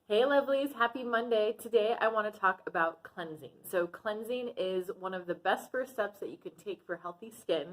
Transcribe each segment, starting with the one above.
Hey lovelies, happy Monday. Today I want to talk about cleansing. So cleansing is one of the best first steps that you can take for healthy skin.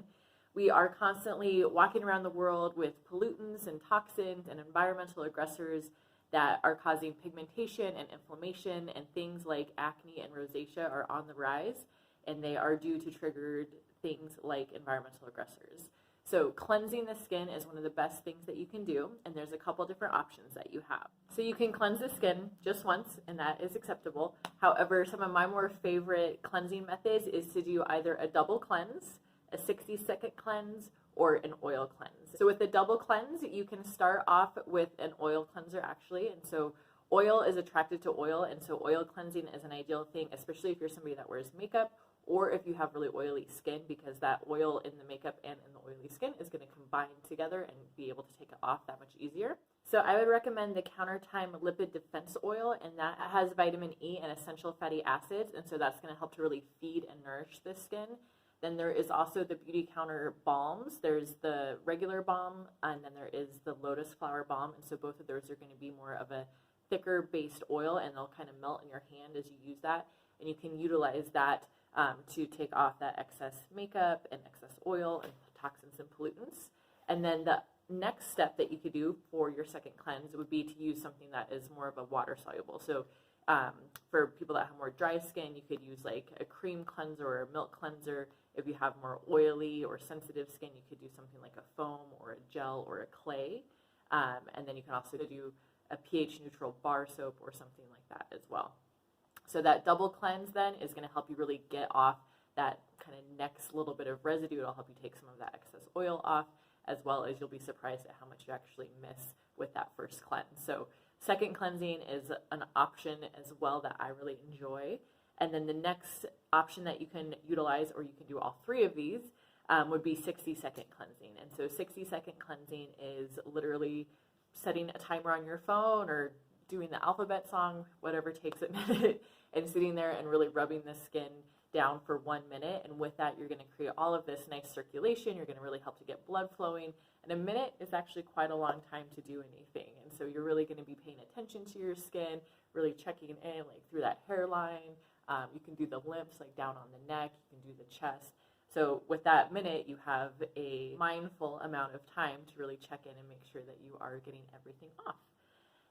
We are constantly walking around the world with pollutants and toxins and environmental aggressors that are causing pigmentation and inflammation, and things like acne and rosacea are on the rise, and they are due to triggered things like environmental aggressors. So cleansing the skin is one of the best things that you can do, and there's a couple different options that you have. So you can cleanse the skin just once, and that is acceptable. However, some of my more favorite cleansing methods is to do either a double cleanse, a 60-second cleanse, or an oil cleanse. So with the double cleanse, you can start off with an oil cleanser actually, and so oil is attracted to oil, and so oil cleansing is an ideal thing, especially if you're somebody that wears makeup or if you have really oily skin, because that oil in the makeup and in the oily skin is going to combine together and be able to take it off that much easier. So I would recommend the Countertime Lipid Defense Oil, and that has vitamin E and essential fatty acids, and so that's going to help to really feed and nourish the skin. Then there is also the Beauty Counter balms. There's the regular balm, and then there is the lotus flower balm, and so both of those are going to be more of a thicker based oil, and they'll kind of melt in your hand as you use that, and you can utilize that to take off that excess makeup and excess oil and toxins and pollutants. And then the next step that you could do for your second cleanse would be to use something that is more of a water soluble. So for people that have more dry skin, you could use like a cream cleanser or a milk cleanser. If you have more oily or sensitive skin, you could do something like a foam or a gel or a clay. And then you can also do a pH neutral bar soap or something like that as well. So that double cleanse then is going to help you really get off that kind of next little bit of residue. It'll help you take some of that excess oil off, as well as you'll be surprised at how much you actually miss with that first cleanse. So second cleansing is an option as well that I really enjoy. And then the next option that you can utilize, or you can do all three of these, would be 60-second cleansing. And so 60-second cleansing is literally setting a timer on your phone or doing the alphabet song, whatever takes a minute, and sitting there and really rubbing the skin down for 1 minute. And with that, you're going to create all of this nice circulation. You're going to really help to get blood flowing. And a minute is actually quite a long time to do anything. And so you're really going to be paying attention to your skin, really checking in like through that hairline. You can do the lips like down on the neck. You can do the chest. So with that minute, you have a mindful amount of time to really check in and make sure that you are getting everything off.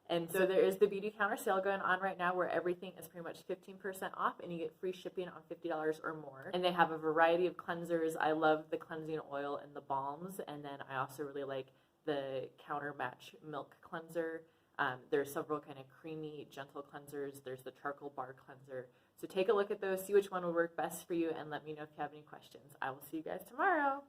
And so there is the Beauty Counter sale going on right now where everything is pretty much 15% off, and you get free shipping on $50 or more. And they have a variety of cleansers. I love the cleansing oil and the balms, and then I also really like the Counter Match Milk Cleanser. There's several kind of creamy, gentle cleansers. There's the Charcoal Bar Cleanser. So take a look at those, see which one will work best for you, and let me know if you have any questions. I will see you guys tomorrow.